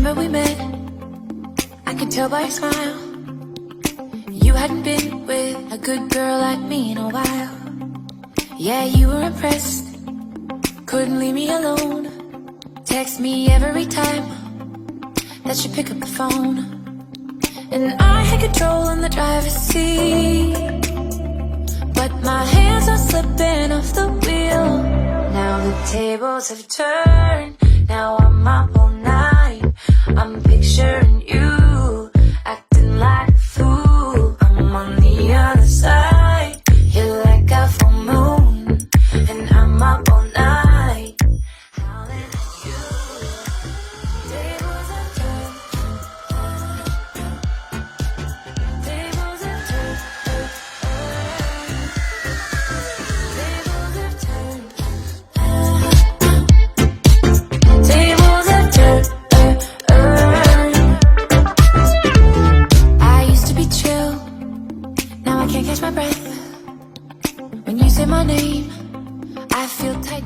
remember we met. I could tell by your smile you hadn't been with a good girl like me in a while. Yeah, you were impressed, couldn't leave me alone. Text me every time that you pick up the phone. And I had control in the driver's seat, but my hands are slipping off the wheel. Now the tables have turned, now I'm up all night. I'm picturing you, acting like a fool. I'm on the other side, you're like a full moon, and I'm up all night, howling at you. Tables have turned, tables have turned, tables have turned, tables have turned. I used to be chill, now I can't catch my breath. When you say my name, I feel tight.